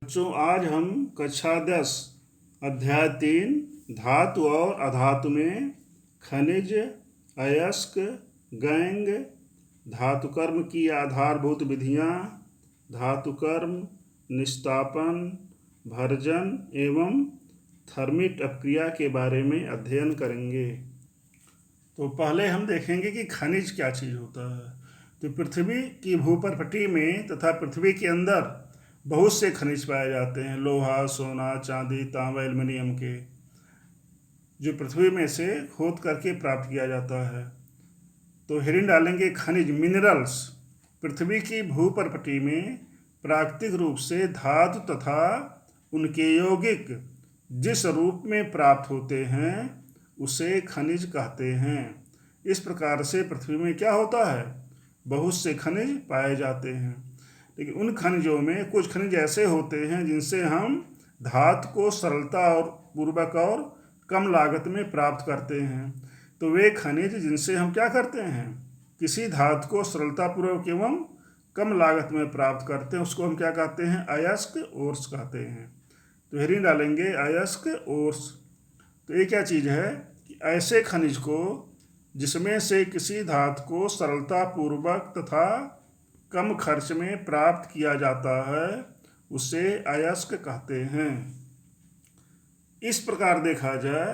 बच्चों, आज हम कक्षा 10 अध्याय 3 धातु और अधातु में खनिज, अयस्क, गैंग, धातुकर्म की आधारभूत विधियाँ, धातुकर्म, निस्तापन, भर्जन एवं थर्मिट अपक्रिया के बारे में अध्ययन करेंगे। तो पहले हम देखेंगे कि खनिज क्या चीज़ होता है। तो पृथ्वी की भूपटल में तथा पृथ्वी के अंदर बहुत से खनिज पाए जाते हैं। लोहा, सोना, चांदी, तांबा, एल्युमिनियम के, जो पृथ्वी में से खोद करके प्राप्त किया जाता है। तो हेडिंग डालेंगे खनिज, मिनरल्स। पृथ्वी की भूपटल में प्राकृतिक रूप से धातु तथा उनके यौगिक जिस रूप में प्राप्त होते हैं उसे खनिज कहते हैं। इस प्रकार से पृथ्वी में क्या होता है, बहुत से खनिज पाए जाते हैं। लेकिन उन खनिजों में कुछ खनिज ऐसे होते हैं जिनसे हम धातु को सरलता और पूर्वक और कम लागत में प्राप्त करते हैं। तो वे खनिज जिनसे हम क्या करते हैं, किसी धातु को सरलतापूर्वक एवं कम लागत में प्राप्त करते हैं, उसको हम क्या कहते हैं, अयस्क ओर्स कहते हैं। तो हेडिंग डालेंगे अयस्क ओर्स। तो ये क्या चीज़ है कि ऐसे खनिज को जिसमें से किसी धातु को सरलतापूर्वक तथा कम खर्च में प्राप्त किया जाता है उसे अयस्क कहते हैं। इस प्रकार देखा जाए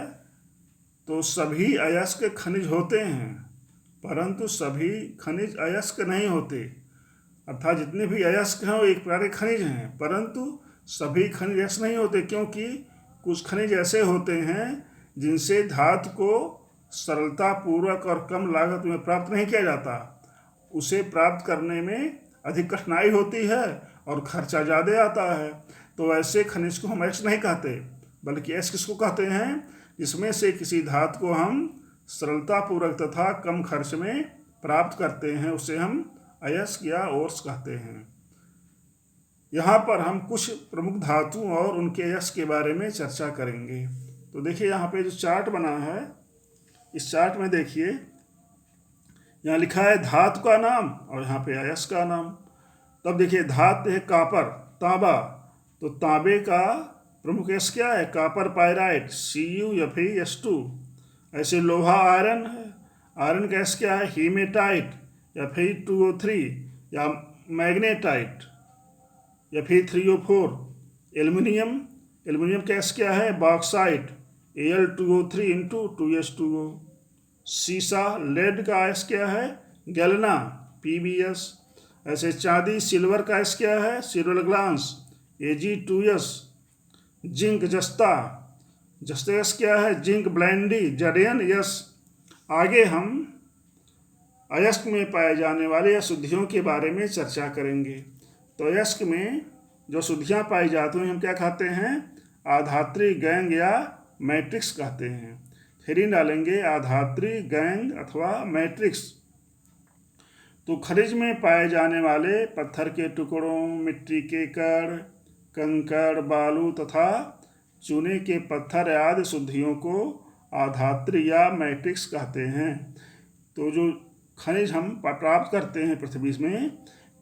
तो सभी अयस्क खनिज होते हैं, परंतु सभी खनिज अयस्क नहीं होते। अर्थात जितने भी अयस्क हैं वो एक प्रकार के खनिज हैं, परंतु सभी खनिज अयस्क नहीं होते, क्योंकि कुछ खनिज ऐसे होते हैं जिनसे धातु को सरलतापूर्वक और कम लागत में प्राप्त नहीं किया जाता। उसे प्राप्त करने में अधिक कठिनाई होती है और खर्चा ज़्यादा आता है। तो ऐसे खनिज को हम अयस्क नहीं कहते, बल्कि अयस्क किसको कहते हैं, जिसमें से किसी धातु को हम सरलतापूर्वक तथा कम खर्च में प्राप्त करते हैं, उसे हम अयस्क या ओर्स कहते हैं। यहाँ पर हम कुछ प्रमुख धातुओं और उनके अयस्क के बारे में चर्चा करेंगे। तो देखिए यहाँ पे जो चार्ट बना है, इस चार्ट में देखिए यहाँ लिखा है धातु का नाम और यहाँ पे अयस्क का नाम। तब देखिए धातु है कापर, तांबा। तो तांबे का प्रमुख अयस्क क्या है, कापर पायराइट, CuFeS2। ऐसे लोहा आयरन है, आयरन का अयस्क क्या है, हीमेटाइट Fe2O3 या मैग्नेटाइट Fe3O4। एल्युमिनियम, एल्युमिनियम का अयस्क क्या है, बॉक्साइट Al2O3 × 2s2O। सीसा, लेड का अयस्क क्या है, गैलेना PbS। ऐसे चांदी, सिल्वर का अयस्क क्या है, सिल्वर ग्लास Ag2s। जिंक, जस्ता, जस्ता अयस्क क्या है, जिंक ब्लेंडी Zn-S। आगे हम अयस्क में पाए जाने वाले अशुद्धियों के बारे में चर्चा करेंगे। तो अयस्क में जो अशुद्धियाँ पाई जाती हैं हम क्या कहते हैं, आधात्री, गैंग या मैट्रिक्स कहते हैं। हेडिंग डालेंगे आधात्री, गैंग अथवा मैट्रिक्स। तो खनिज में पाए जाने वाले पत्थर के टुकड़ों, मिट्टी के कण, कंकड़, बालू तथा चूने के पत्थर आदि शुद्धियों को आधात्री या मैट्रिक्स कहते हैं। तो जो खनिज हम प्राप्त करते हैं पृथ्वी में,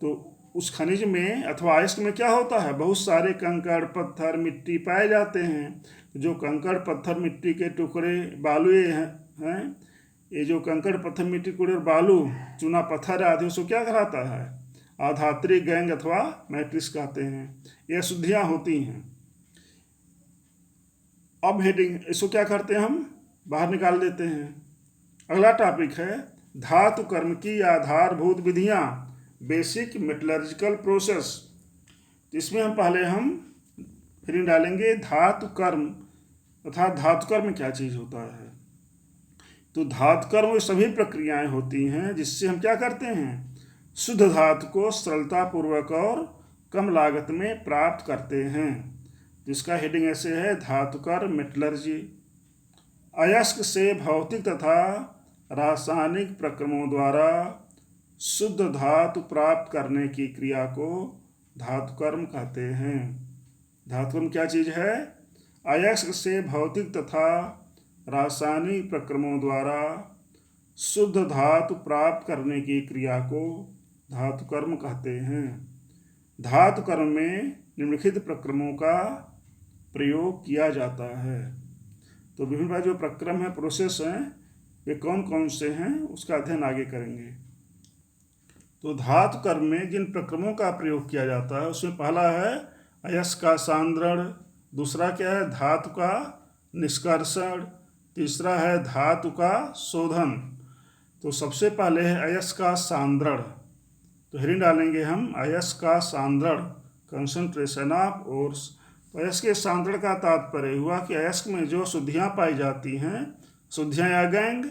तो उस खनिज में अथवा अयस्क में क्या होता है, बहुत सारे कंकड़, पत्थर, मिट्टी पाए जाते हैं। जो कंकड़, पत्थर, मिट्टी के टुकड़े, बालू हैं, ये जो कंकड़, पत्थर, मिट्टी के टुकड़े और बालू, चूना पत्थर आदि, उसको क्या कहलाता है, आधात्री, गैंग अथवा मैट्रिक्स कहते हैं। ये अशुद्धियाँ होती हैं। अब हेडिंग, इसको क्या करते हैं, हम बाहर निकाल देते हैं। अगला टॉपिक है धातु कर्म की आधारभूत विधियाँ, बेसिक मेटलर्जिकल प्रोसेस। तो इसमें हम हेडिंग डालेंगे धातु कर्म तथा धातु कर्म क्या चीज़ होता है। तो धातु कर्म वो सभी प्रक्रियाएं होती हैं जिससे हम क्या करते हैं, शुद्ध धातु को सरलतापूर्वक और कम लागत में प्राप्त करते हैं। जिसका हेडिंग ऐसे है धातु कर्म मेटलर्जी। अयस्क से भौतिक तथा रासायनिक प्रक्रमों द्वारा शुद्ध धातु प्राप्त करने की क्रिया को धातु कर्म कहते हैं। धातु कर्म क्या चीज़ है, अयस्क से भौतिक तथा रासायनिक प्रक्रमों द्वारा शुद्ध धातु प्राप्त करने की क्रिया को धातु कर्म कहते हैं। धातु कर्म में निम्नलिखित प्रक्रमों का प्रयोग किया जाता है। तो विभिन्न प्रकार जो प्रक्रम है, प्रोसेस हैं, वे कौन कौन से हैं उसका अध्ययन आगे करेंगे। तो धातु कर्म में जिन प्रक्रमों का प्रयोग किया जाता है उसमें पहला है अयस्क का सांद्रण, दूसरा क्या है धातु का निष्कर्षण, तीसरा है धातु का शोधन। तो सबसे पहले है अयस्क का सांद्रण। तो हेडिंग डालेंगे हम अयस्क का सांद्रण, कंसंट्रेशन ऑफ ओर्स। तो अयस्क के सांद्रण का तात्पर्य हुआ कि अयस्क में जो अशुद्धियाँ पाई जाती हैं, अशुद्धियाँ या गैंग,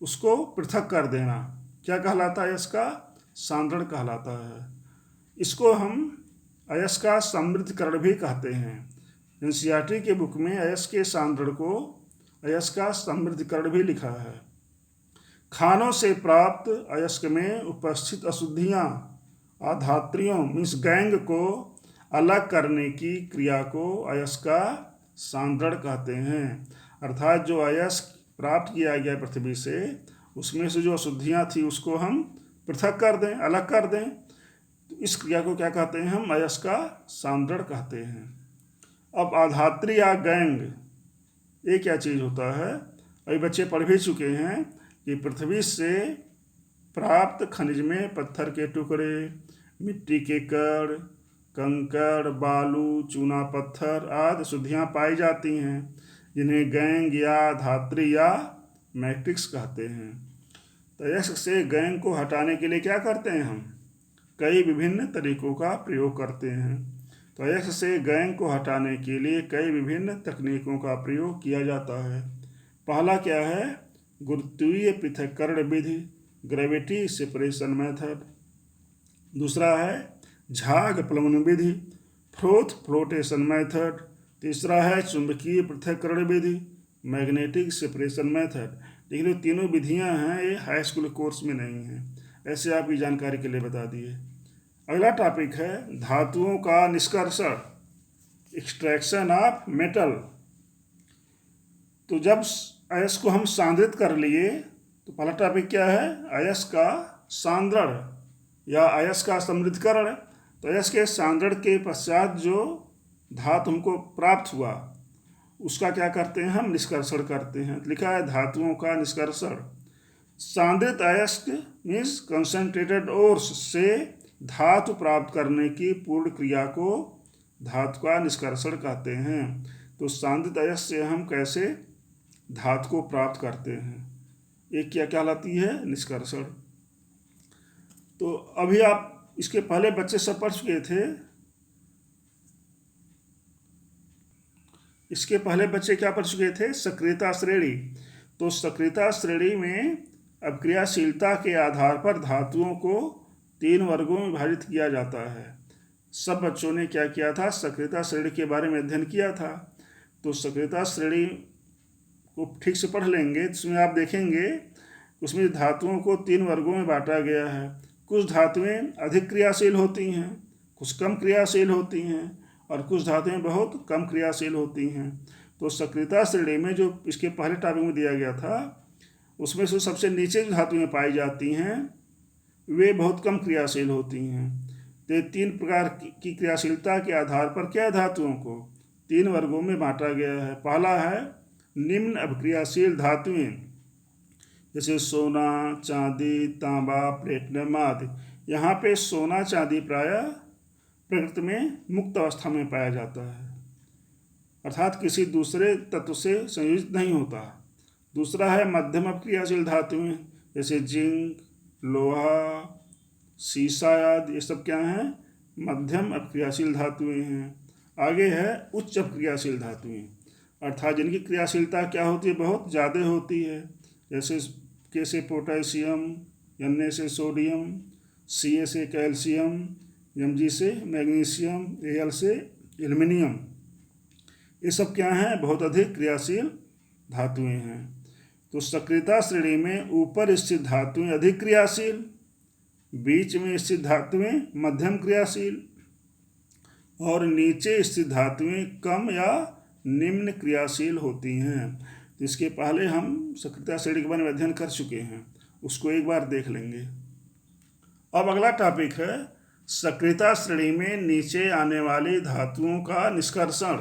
उसको पृथक कर देना क्या कहलाता है, अयस्क का सांद्रण कहलाता है। इसको हम अयस्क का समृद्धकरण भी कहते हैं। एनसीईआरटी के बुक में अयस्क के सांद्रण को अयस्क का समृद्धकरण भी लिखा है। खानों से प्राप्त अयस्क में उपस्थित अशुद्धियाँ, अधात्रियों मीन्स गैंग को अलग करने की क्रिया को अयस्क का सांद्रण कहते हैं। अर्थात जो अयस्क प्राप्त किया गया पृथ्वी से, उसमें से जो अशुद्धियाँ थी उसको हम पृथक कर दें, अलग कर दें, तो इस क्रिया को क्या कहते हैं हम, अयस्क का सांद्रण कहते हैं। अब अधात्री या गैंग ये क्या चीज़ होता है, अभी बच्चे पढ़ भी चुके हैं कि पृथ्वी से प्राप्त खनिज में पत्थर के टुकड़े, मिट्टी के कण, कंकड़, बालू, चूना पत्थर आदि अशुद्धियाँ पाई जाती हैं, जिन्हें गैंग या धात्री या मैट्रिक्स कहते हैं। तो अयस्क से गैंग को हटाने के लिए क्या करते हैं हम, कई विभिन्न तरीकों का प्रयोग करते हैं। तो अयस्क से गैंग को हटाने के लिए कई विभिन्न तकनीकों का प्रयोग किया जाता है। पहला क्या है, गुरुत्वीय पृथक्करण विधि, ग्रेविटी सेपरेशन मेथड। दूसरा है झाग प्लवन विधि, फ्रोथ फ्लोटेशन मेथड। तीसरा है चुंबकीय पृथक्करण विधि, मैग्नेटिक सेपरेशन मेथड। लेकिन ये तीनों विधियां हैं, ये हाई स्कूल कोर्स में नहीं हैं, ऐसे आपकी जानकारी के लिए बता दिए। अगला टॉपिक है धातुओं का निष्कर्षण, एक्सट्रैक्शन ऑफ मेटल। तो जब अयस्क को हम सांद्रित कर लिए तो पहला टॉपिक क्या है, अयस्क का सांद्रण या अयस्क का समृद्धकरण। तो अयस्क के सांद्रण के पश्चात जो धातु हमको प्राप्त हुआ उसका क्या करते हैं हम, निष्कर्षण करते हैं। लिखा है धातुओं का निष्कर्षण। सांद्रित अयस्क मीन्स कंसंट्रेटेड ओर्स से धातु प्राप्त करने की पूर्ण क्रिया को धातु का निष्कर्षण कहते हैं। तो सांद्रित अयस्क से हम कैसे धातु को प्राप्त करते हैं, एक क्या कहलाती है, निष्कर्षण। तो अभी आप इसके पहले बच्चे सब पढ़ चुके थे, इसके पहले बच्चे क्या पढ़ चुके थे, सक्रियता श्रेणी। तो सक्रियता श्रेणी में अब क्रियाशीलता के आधार पर धातुओं को 3 वर्गों में विभाजित किया जाता है। सब बच्चों ने क्या किया था, सक्रियता श्रेणी के बारे में अध्ययन किया था। तो सक्रियता श्रेणी को ठीक से पढ़ लेंगे, इसमें आप देखेंगे उसमें धातुओं को 3 वर्गों में बांटा गया है। कुछ धातुएं अधिक क्रियाशील होती हैं, कुछ कम क्रियाशील होती हैं, और कुछ धातुएं बहुत कम क्रियाशील होती हैं। तो सक्रियता श्रेणी में जो इसके पहले टॉपिक में दिया गया था, उसमें से सबसे नीचे जो धातुएं पाई जाती हैं वे बहुत कम क्रियाशील होती हैं। तो 3 प्रकार की क्रियाशीलता के आधार पर क्या धातुओं को 3 वर्गों में बांटा गया है। पहला है निम्न अभिक्रियाशील धातुएं, जैसे सोना, चांदी, तांबा, प्लेटिनम आदि। यहाँ पे सोना चांदी प्रायः प्रकृति में मुक्त अवस्था में पाया जाता है, अर्थात किसी दूसरे तत्व से संयोजित नहीं होता। दूसरा है मध्यम अभिक्रियाशील धातुएं, जैसे जिंक, लोहा, सीसा आदि, ये सब क्या हैं, मध्यम अभिक्रियाशील धातुएं हैं। आगे है उच्च अभिक्रियाशील धातुएं, अर्थात जिनकी क्रियाशीलता क्या होती है, बहुत ज़्यादा होती है, जैसे के से पोटेशियम, Na से सोडियम, Ca से कैल्शियम, Mg से मैग्नीशियम, Al से एल्युमिनियम। ये सब क्या हैं, बहुत अधिक क्रियाशील धातुएं हैं। तो सक्रियता श्रेणी में ऊपर स्थित धातुएं अधिक क्रियाशील, बीच में स्थित धातुएं मध्यम क्रियाशील और नीचे स्थित धातुएं कम या निम्न क्रियाशील होती हैं। तो इसके पहले हम सक्रियता श्रेणी के बारे में अध्ययन कर चुके हैं, उसको एक बार देख लेंगे। अब अगला टॉपिक है सक्रियता श्रेणी में नीचे आने वाली धातुओं का निष्कर्षण।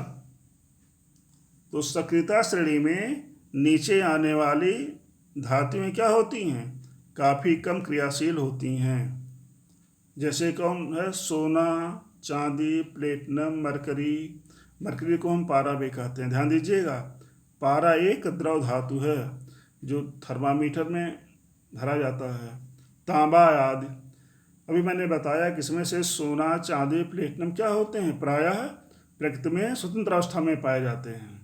तो सक्रियता श्रेणी में नीचे आने वाली धातुएं क्या होती हैं? काफ़ी कम क्रियाशील होती हैं। जैसे कौन है? सोना, चांदी, प्लेटिनम, मरकरी। मरकरी को हम पारा भी कहते हैं, ध्यान दीजिएगा। पारा एक द्रव धातु है जो थर्मामीटर में धरा जाता है। तांबा आदि। अभी मैंने बताया कि इसमें से सोना, चांदी, प्लेटिनम क्या होते हैं? प्रायः प्रकृति में स्वतंत्र अवस्था में पाए जाते हैं।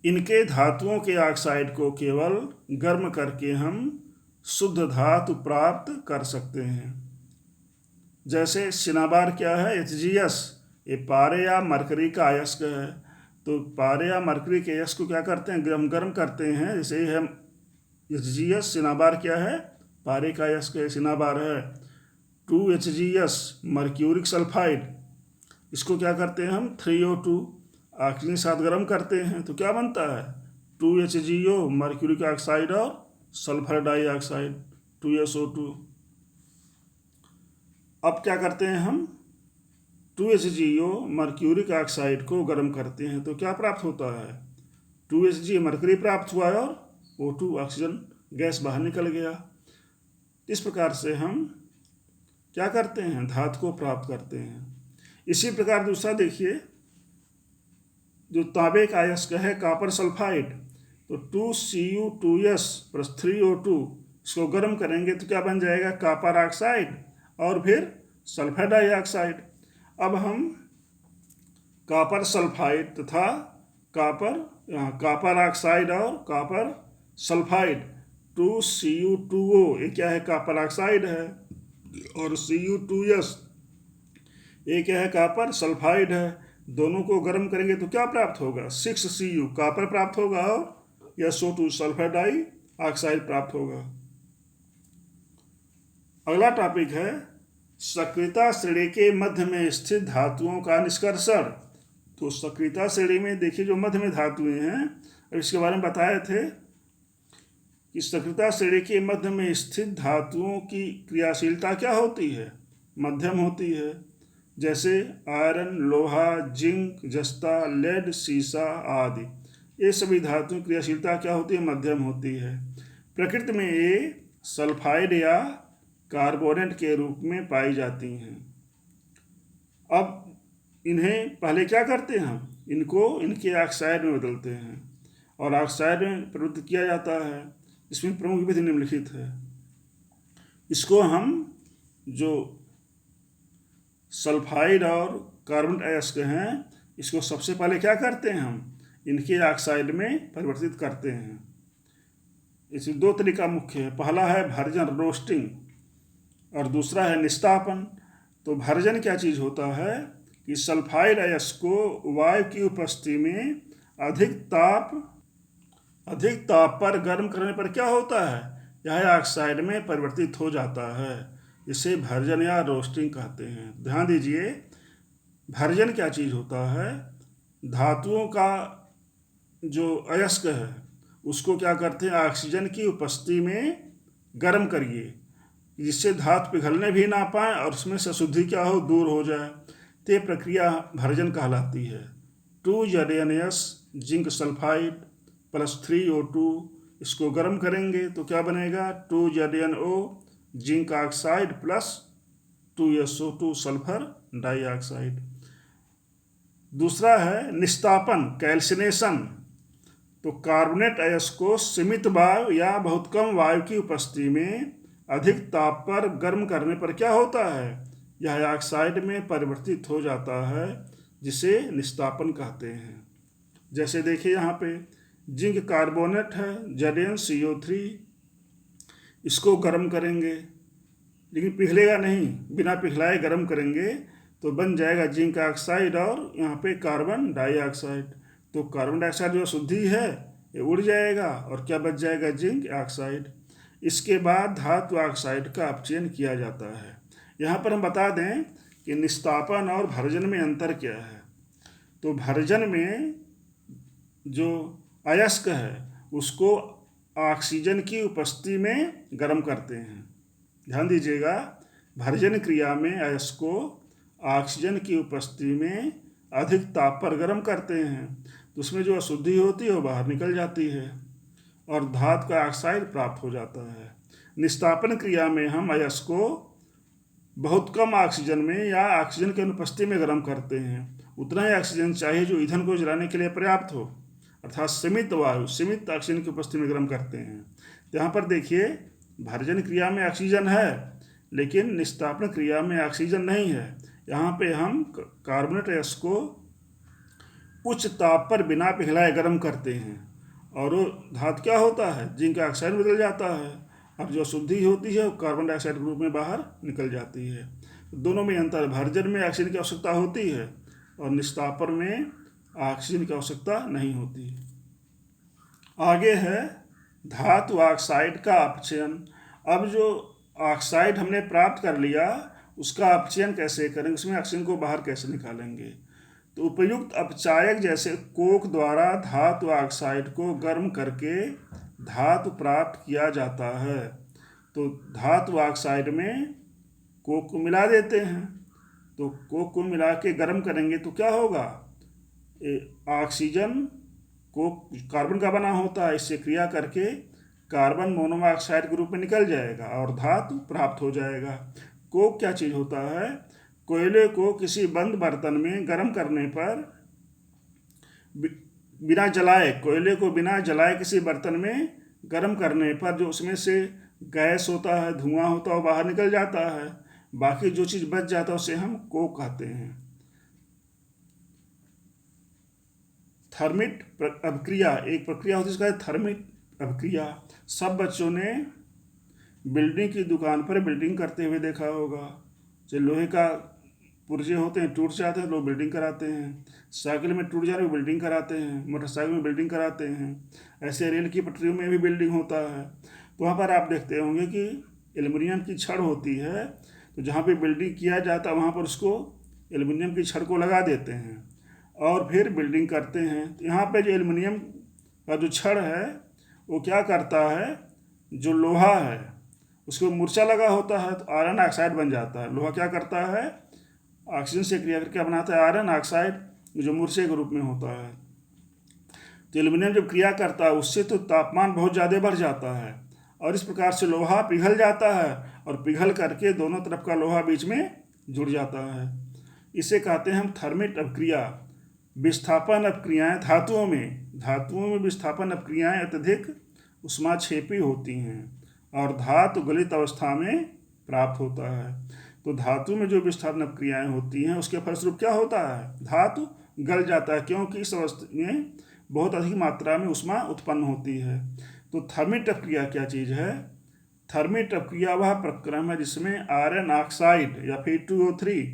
इनके धातुओं के ऑक्साइड को केवल गर्म करके हम शुद्ध धातु प्राप्त कर सकते हैं। जैसे सिनाबार क्या है? HGS। ये पारे या मरकरी का अयस्क है। तो पारे या मरकरी के अयस्क को क्या करते हैं? हम गर्म करते हैं। जैसे हम HGS। सिनाबार क्या है? पारे का अयस्क है, सिनाबार है। 2HGS मर्क्यूरिक सल्फाइड, इसको क्या करते हैं हम? 3O2 ऑक्सीजन के साथ गर्म करते हैं तो क्या बनता है? 2HgO मर्क्यूरिक ऑक्साइड और सल्फर डाइऑक्साइड 2SO2। अब क्या करते हैं हम? 2HgO मर्क्यूरिक ऑक्साइड को गर्म करते हैं तो क्या प्राप्त होता है? 2Hg मरकरी प्राप्त हुआ और O2 ऑक्सीजन गैस बाहर निकल गया। इस प्रकार से हम क्या करते हैं? धातु को प्राप्त करते हैं। इसी प्रकार दूसरा देखिए, जो तांबे का अयस्क है कॉपर सल्फाइड, तो 2Cu2S प्लस 3O2, इसको गर्म करेंगे तो क्या बन जाएगा? कॉपर ऑक्साइड और फिर सल्फर डाइऑक्साइड। अब हम कॉपर सल्फाइड तथा कॉपर ऑक्साइड और कॉपर सल्फाइड 2Cu2O, ये क्या है? कॉपर ऑक्साइड है। और Cu2S ये क्या है? कॉपर सल्फाइड है। दोनों को गर्म करेंगे तो क्या प्राप्त होगा? 6Cu कॉपर प्राप्त होगा और SO2 सल्फर डाई ऑक्साइड प्राप्त होगा। अगला टॉपिक है सक्रियता श्रेणी के मध्य में स्थित धातुओं का निष्कर्षण। तो सक्रियता श्रेणी में देखिए जो मध्य में धातुएं हैं, अब इसके बारे में बताए थे कि सक्रियता श्रेणी के मध्य में स्थित धातुओं की क्रियाशीलता क्या होती है? मध्यम होती है। जैसे आयरन, लोहा, जिंक, जस्ता, लेड, सीसा आदि, ये सभी धातुओं की क्रियाशीलता क्या होती है? मध्यम होती है। प्रकृति में ये सल्फाइड या कार्बोनेट के रूप में पाई जाती हैं। अब इन्हें पहले क्या करते हैं हम? इनको इनके ऑक्साइड में बदलते हैं और ऑक्साइड में परिवर्तित किया जाता है। इसमें प्रमुख विधि निम्नलिखित है। इसको हम जो सल्फाइड और कार्बन अयस्क हैं, इसको सबसे पहले क्या करते हैं? हम इनके ऑक्साइड में परिवर्तित करते हैं। इसमें दो तरीका मुख्य है। पहला है भर्जन, रोस्टिंग, और दूसरा है निस्तापन। तो भर्जन क्या चीज़ होता है कि सल्फाइड अयस्क को वायु की उपस्थिति में अधिक ताप पर गर्म करने पर क्या होता है? यह ऑक्साइड में परिवर्तित हो जाता है। इसे भर्जन या रोस्टिंग कहते हैं। ध्यान दीजिए, भर्जन क्या चीज़ होता है? धातुओं का जो अयस्क है उसको क्या करते हैं? ऑक्सीजन की उपस्थिति में गर्म करिए जिससे धातु पिघलने भी ना पाए और उसमें से अशुद्धि क्या हो? दूर हो जाए। तो ये प्रक्रिया भर्जन कहलाती है। 2ZnS zinc sulphide plus 3O2, इसको गर्म करेंगे तो क्या बनेगा? 2ZnO zinc oxide plus 2SO2 sulphur dioxide. दूसरा है निस्तापन, कैल्सिनेशन। तो कार्बोनेट अयस्क को सीमित वायु या बहुत कम वायु की उपस्थिति में अधिक ताप पर गर्म करने पर क्या होता है? यह ऑक्साइड में परिवर्तित हो जाता है, जिसे निस्तापन कहते हैं। जैसे देखिए यहाँ पे जिंक कार्बोनेट है ZnCO3, इसको गर्म करेंगे लेकिन पिघलेगा नहीं, बिना पिघलाए गर्म करेंगे तो बन जाएगा जिंक ऑक्साइड और यहाँ पे कार्बन डाइऑक्साइड। तो कार्बन डाइऑक्साइड जो शुद्धि है ये उड़ जाएगा और क्या बच जाएगा? Zinc oxide. इसके बाद धातु ऑक्साइड का अपचयन किया जाता है। यहाँ पर हम बता दें कि निस्तापन और भर्जन में अंतर क्या है। तो भर्जन में जो अयस्क है उसको ऑक्सीजन की उपस्थिति में गर्म करते हैं। ध्यान दीजिएगा, भर्जन क्रिया में अयस्को ऑक्सीजन की उपस्थिति में अधिक ताप पर गर्म करते हैं, तो उसमें जो अशुद्धि होती है वो बाहर निकल जाती है और धातु का ऑक्साइड प्राप्त हो जाता है। निस्तापन क्रिया में हम अयस्को बहुत कम ऑक्सीजन में या ऑक्सीजन की अनुपस्थिति में गर्म करते हैं। उतना ही ऑक्सीजन चाहिए जो ईंधन को जलाने के लिए पर्याप्त हो, अर्थात सीमित वायु सीमित ऑक्सीजन की उपस्थिति में गर्म करते हैं। तो यहाँ पर देखिए, भर्जन क्रिया में ऑक्सीजन है लेकिन निस्तापन क्रिया में ऑक्सीजन नहीं है। यहाँ पे हम कार्बोनेट गैस को उच्च ताप पर बिना पिघलाए गर्म करते हैं और वो धातु क्या होता है, जिंक ऑक्साइड में बदल जाता है और जो अशुद्धि होती है वो कार्बन डाइऑक्साइड के रूप में बाहर निकल जाती है। दोनों में अंतर, भर्जन में ऑक्सीजन की आवश्यकता होती है और निस्तापन में ऑक्सीजन की आवश्यकता नहीं होती। आगे है धातु ऑक्साइड का अपचयन। अब जो ऑक्साइड हमने प्राप्त कर लिया उसका अपचयन कैसे करेंगे, उसमें ऑक्सीजन को बाहर कैसे निकालेंगे। तो उपयुक्त अपचायक जैसे कोक द्वारा धातु ऑक्साइड को गर्म करके धातु प्राप्त किया जाता है। तो धातु ऑक्साइड में कोक को मिला देते हैं, तो कोक को मिला के गर्म करेंगे तो क्या होगा, ऑक्सीजन कोक कार्बन का बना होता है, इससे क्रिया करके कार्बन मोनोऑक्साइड के रूप में निकल जाएगा और धातु प्राप्त हो जाएगा। कोक क्या चीज़ होता है, कोयले को किसी बंद बर्तन में गर्म करने पर बिना जलाए, कोयले को बिना जलाए किसी बर्तन में गर्म करने पर जो उसमें से गैस होता है, धुआं होता है, वो बाहर निकल जाता है। बाकी जो चीज़ बच जाता है उसे हम कोक कहते हैं। थर्मिट अभिक्रिया एक प्रक्रिया होती है जिसका थर्मिट अभिक्रिया। सब बच्चों ने बिल्डिंग की दुकान पर बिल्डिंग करते हुए देखा होगा। जो लोहे का पुर्जे होते हैं, टूट जाते हैं, लोग बिल्डिंग कराते हैं। साइकिल में टूट जाने में बिल्डिंग कराते हैं, मोटरसाइकिल में बिल्डिंग कराते हैं। ऐसे रेल की पटरियों में भी बिल्डिंग होता है। तो वहाँ पर आप देखते होंगे कि एल्युमिनियम की छड़ होती है, तो जहाँ पे बिल्डिंग किया जाता है वहाँ पर उसको एल्युमिनियम की छड़ को लगा देते हैं और फिर बिल्डिंग करते हैं। तो यहाँ पे जो एल्युमिनियम का जो छड़ है वो क्या करता है, जो लोहा है उसको मूर्छा लगा होता है तो आयरन ऑक्साइड बन जाता है। लोहा क्या करता है, ऑक्सीजन से क्रिया करके बनाता है आयरन ऑक्साइड, जो मूर्छे के रूप में होता है। तो एल्युमिनियम जब क्रिया करता है उससे तो तापमान बहुत ज़्यादा बढ़ जाता है और इस प्रकार से लोहा पिघल जाता है और पिघल करके दोनों तरफ का लोहा बीच में जुड़ जाता है। इसे कहते हैं हम थर्मिट अपक्रिया। विस्थापन अपक्रियाएँ धातुओं में विस्थापन अपक्रियाएँ अत्यधिक ऊष्माक्षेपी होती हैं और धातु गलित अवस्था में प्राप्त होता है। तो धातु में जो विस्थापन अपक्रियाएँ होती हैं उसके फलस्वरूप क्या होता है, धातु गल जाता है, क्योंकि इस अवस्था में बहुत अधिक मात्रा में ऊष्मा उत्पन्न होती है। तो थर्मिट अपक्रिया क्या चीज़ है, थर्मिट अपक्रिया वह प्रक्रम है जिसमें आयरन ऑक्साइड या फिर 2O3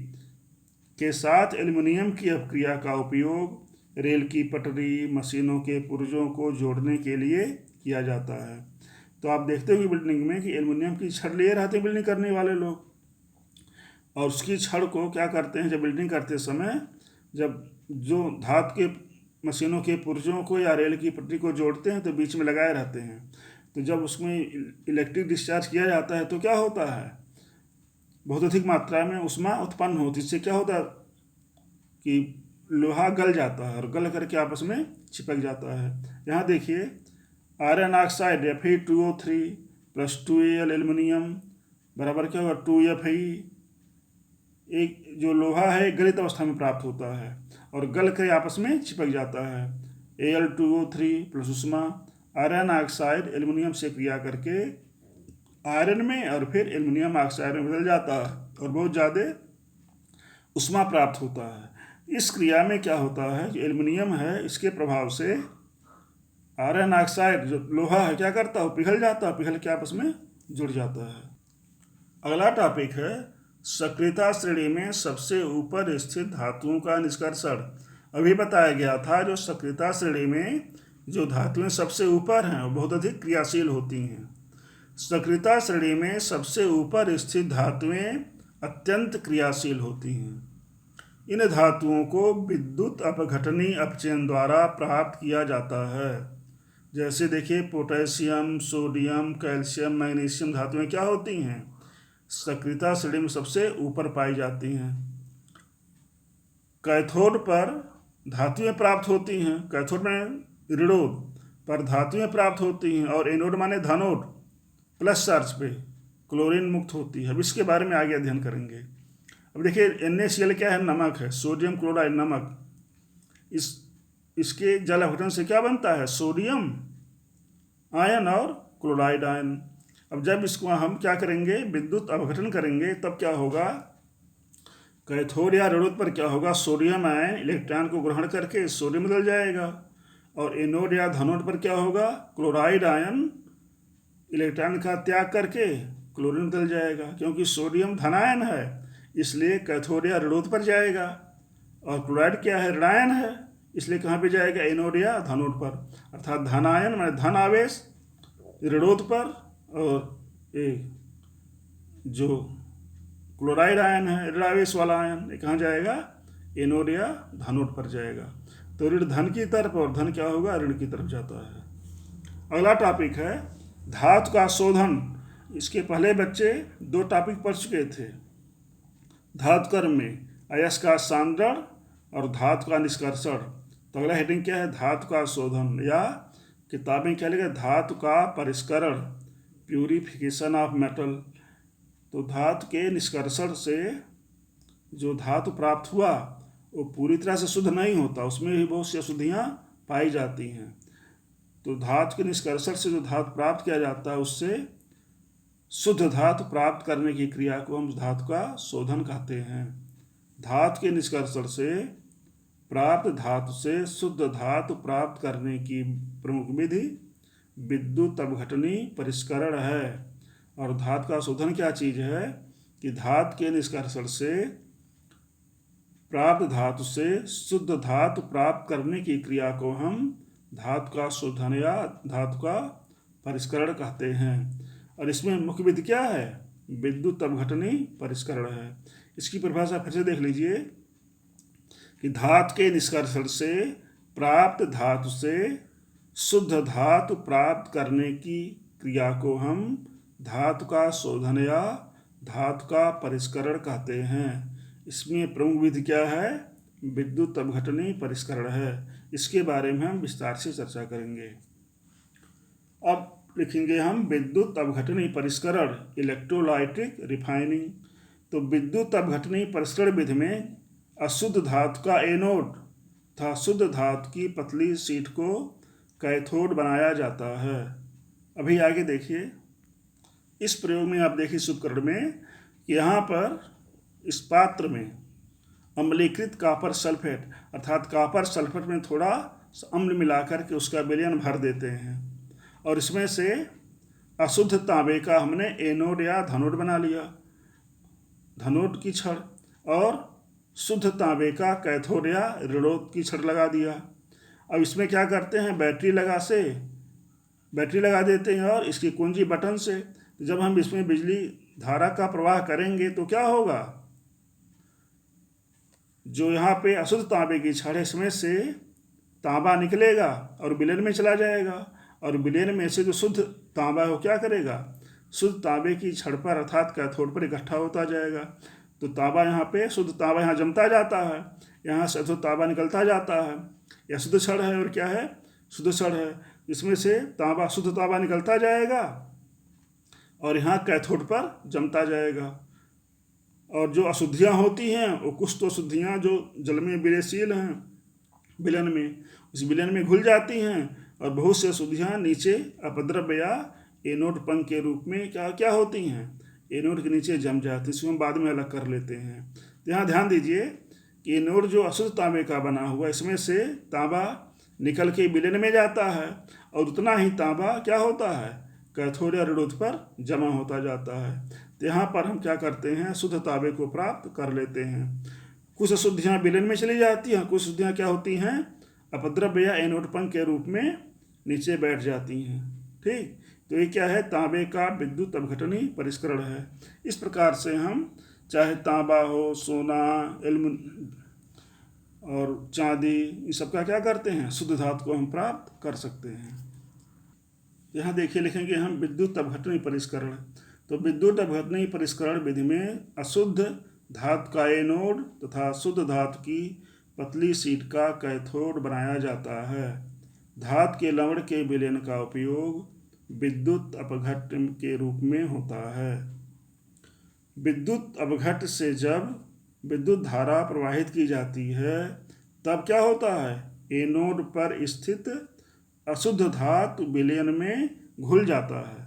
के साथ एल्युमिनियम की अपक्रिया का उपयोग रेल की पटरी, मशीनों के पुर्जों को जोड़ने के लिए किया जाता है। तो आप देखते हो कि बिल्डिंग में कि एल्युमिनियम की छड़ लिए रहते हैं बिल्डिंग करने वाले लोग, और उसकी छड़ को क्या करते हैं, जब बिल्डिंग करते समय जब जो धातु के मशीनों के पुर्जों को या रेल की पटरी को जोड़ते हैं तो बीच में लगाए रहते हैं। तो जब उसमें इलेक्ट्रिक डिस्चार्ज किया जाता है तो क्या होता है, बहुत अधिक मात्रा में ऊष्मा उत्पन्न होती है। इससे क्या होता है कि लोहा गल जाता है और गल करके आपस में चिपक जाता है। यहाँ देखिए, आयरन ऑक्साइड या फिर 2O3 प्लस 2Al एल्युमिनियम बराबर क्या होगा 2Fe। एक जो लोहा है गलित अवस्था में प्राप्त होता है और गल के आपस में चिपक जाता है। Al2O3 प्लस ऊष्मा आयरन ऑक्साइड एल्युमिनियम से क्रिया करके आयरन में और फिर एल्युमिनियम ऑक्साइड में बदल जाता है और बहुत ज़्यादा ऊष्मा प्राप्त होता है। इस क्रिया में क्या होता है, जो एल्युमिनियम है इसके प्रभाव से आयरन ऑक्साइड जो लोहा है क्या करता है, पिघल जाता है, पिघल के आपस में जुड़ जाता है। अगला टॉपिक है सक्रियता श्रेणी में सबसे ऊपर स्थित धातुओं का निष्कर्षण। अभी बताया गया था जो सक्रियता श्रेणी में जो धातुएं सबसे ऊपर हैं वो बहुत अधिक क्रियाशील होती हैं। सक्रियता श्रेणी में सबसे ऊपर स्थित धातुएं अत्यंत क्रियाशील होती हैं। इन धातुओं को विद्युत अपघटनी अपचयन द्वारा प्राप्त किया जाता है। जैसे देखिए पोटेशियम, सोडियम, कैल्शियम, मैग्नीशियम धातुएं क्या होती हैं, सक्रियता श्रेणी में सबसे ऊपर पाई जाती हैं। कैथोड पर धातुएं प्राप्त होती हैं, कैथोड में ऋणोद पर धातुएं प्राप्त होती हैं, और एनोड माने धनोड प्लस चार्ज पे क्लोरीन मुक्त होती है। अब इसके बारे में आगे अध्ययन करेंगे। अब देखिए NaCl क्या है, नमक है, सोडियम क्लोराइड नमक। इसके जल अपघटन से क्या बनता है, सोडियम आयन और क्लोराइड आयन। अब जब इसको हम क्या करेंगे, विद्युत अपघटन करेंगे, तब क्या होगा, कैथोड या ऋणोद पर क्या होगा, सोडियम आयन इलेक्ट्रॉन को ग्रहण करके सोडियम बदल जाएगा, और एनोड या धनोड पर क्या होगा, क्लोराइड आयन इलेक्ट्रॉन का त्याग करके क्लोरीन बदल जाएगा। क्योंकि सोडियम धनायन है, इसलिए कैथोड या ऋणोद पर जाएगा, और क्लोराइड क्या है, ऋणायन है, इसलिए कहाँ पे जाएगा, एनोड या धनोड पर। अर्थात धनायन माने धन आवेश ऋणोद पर, और ये जो क्लोराइड आयन है ऋण आवेश वाला आयन, ये कहाँ जाएगा, एनोड या धनोड पर जाएगा। तो ऋण धन की तरफ और धन क्या होगा, ऋण की तरफ जाता है। अगला टॉपिक है धातु का शोधन। इसके पहले बच्चे 2 टॉपिक पढ़ चुके थे। धातु कर्म में अयस्क का सांद्रण और धातु का निष्कर्षण। तो अगला हेडिंग क्या है, धातु का शोधन, या किताबें क्या लिखा, धातु का परिष्करण, प्यूरिफिकेशन ऑफ मेटल। तो धातु के निष्कर्षण से जो धातु प्राप्त हुआ वो पूरी तरह से शुद्ध नहीं होता, उसमें भी बहुत सी अशुद्धियाँ पाई जाती हैं। तो धातु के निष्कर्षण से जो धातु प्राप्त किया जाता है, उससे शुद्ध धातु प्राप्त करने की क्रिया को हम धातु का शोधन कहते हैं। धातु के निष्कर्षण से प्राप्त धातु से शुद्ध धातु प्राप्त करने की प्रमुख विधि विद्युत अपघटनी परिष्करण है। और धातु का शोधन क्या चीज़ है कि धातु के निष्कर्षण से प्राप्त धातु से शुद्ध धातु प्राप्त करने की क्रिया को हम धातु का शोधन या धातु का परिष्करण कहते हैं। और इसमें मुख्य विधि क्या है, विद्युत अपघटनी परिष्करण है। इसकी परिभाषा फिर से देख लीजिए कि धातु के निष्कर्षण से प्राप्त धातु से शुद्ध धातु प्राप्त करने की क्रिया को हम धातु का शोधन या धातु का परिष्करण कहते हैं। इसमें प्रमुख विधि क्या है, विद्युत अपघटनी परिष्करण है। इसके बारे में हम विस्तार से चर्चा करेंगे। अब लिखेंगे हम विद्युत अपघटनी परिष्करण, इलेक्ट्रोलाइटिक रिफाइनिंग। तो विद्युत अपघटनी परिष्करण विधि में अशुद्ध धातु का एनोड तथा शुद्ध धातु की पतली शीट को कैथोड बनाया जाता है। अभी आगे देखिए, इस प्रयोग में आप देखिए इस उपकरण में कि यहाँ पर इस पात्र में अम्लीकृत कापर सल्फेट अर्थात कापर सल्फेट में थोड़ा अम्ल मिलाकर के उसका विलयन भर देते हैं, और इसमें से अशुद्ध तांबे का हमने एनोड या धनोड बना लिया, धनोड की छड़, और शुद्ध तांबे का कैथोड या ऋणोद की छड़ लगा दिया। अब इसमें क्या करते हैं, बैटरी लगा देते हैं, और इसकी कुंजी बटन से जब हम इसमें बिजली धारा का प्रवाह करेंगे तो क्या होगा, जो यहाँ पे अशुद्ध तांबे की छड़ है इसमें से तांबा निकलेगा और विलयन में चला जाएगा, और विलयन में से जो शुद्ध तांबा है वो क्या करेगा, शुद्ध तांबे की छड़ पर अर्थात कैथोड पर इकट्ठा होता जाएगा। तो तांबा यहाँ पे शुद्ध तांबा यहाँ जमता जाता है, यहाँ से अशुद्ध तांबा निकलता जाता है। यह शुद्ध छड़ है और क्या है, शुद्ध छड़ है, इसमें से तांबा शुद्ध तांबा निकलता जाएगा और यहाँ कैथोड पर जमता जाएगा। और जो अशुद्धियाँ होती हैं वो कुछ तो अशुद्धियाँ जो जल में विलयनशील हैं, विलयन में, उस विलयन में घुल जाती हैं, और बहुत से अशुद्धियाँ नीचे अपद्रव्य या एनोड पंख के रूप में क्या होती हैं, एनोड के नीचे जम जाती हैं। इसको हम बाद में अलग कर लेते हैं। तो यहाँ ध्यान दीजिए कि एनोड जो अशुद्ध तांबे का बना हुआ, इसमें से तांबा निकल के विलयन में जाता है, और उतना ही तांबा क्या होता है, कैथोड या ऋणोद पर जमा होता जाता है। तो यहाँ पर हम क्या करते हैं, शुद्ध तांबे को प्राप्त कर लेते हैं। कुछ अशुद्धियाँ विलयन में चली जाती हैं, कुछ अशुद्धियाँ क्या होती हैं, अपद्रव्य या एनोड पंख के रूप में नीचे बैठ जाती हैं। ठीक, तो ये क्या है, तांबे का विद्युत अपघटनी परिष्करण है। इस प्रकार से हम चाहे तांबा हो, सोना, और चांदी, ये सब का क्या करते हैं, शुद्ध धातु को हम प्राप्त कर सकते हैं। यहाँ देखिए लिखेंगे हम विद्युत अपघटनी परिष्करण। तो विद्युत अपघटनी परिष्करण विधि में अशुद्ध धातु का एनोड तथा शुद्ध धातु की पतली शीट का कैथोड बनाया जाता है। धातु के लवण के विलयन का उपयोग विद्युत अपघट्ट के रूप में होता है। विद्युत अपघट्ट से जब विद्युत धारा प्रवाहित की जाती है तब क्या होता है, एनोड पर स्थित अशुद्ध धातु विलयन में घुल जाता है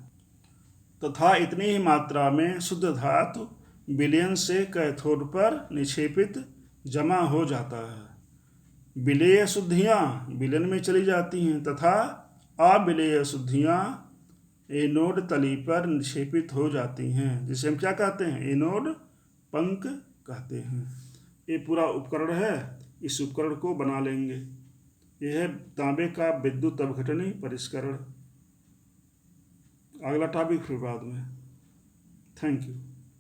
तथा इतनी ही मात्रा में शुद्ध धातु विलयन से कैथोड पर निक्षेपित जमा हो जाता है। विलेय शुद्धियाँ विलयन में चली जाती हैं तथा अविलेय शुद्धियाँ एनोड तली पर निक्षेपित हो जाती हैं, जिसे हम क्या कहते हैं, एनोड पंख कहते हैं। ये पूरा उपकरण है, इस उपकरण को बना लेंगे। यह है तांबे का विद्युत अपघटनी परिष्करण। अगला टॉपिक फिर बाद में। Thank you.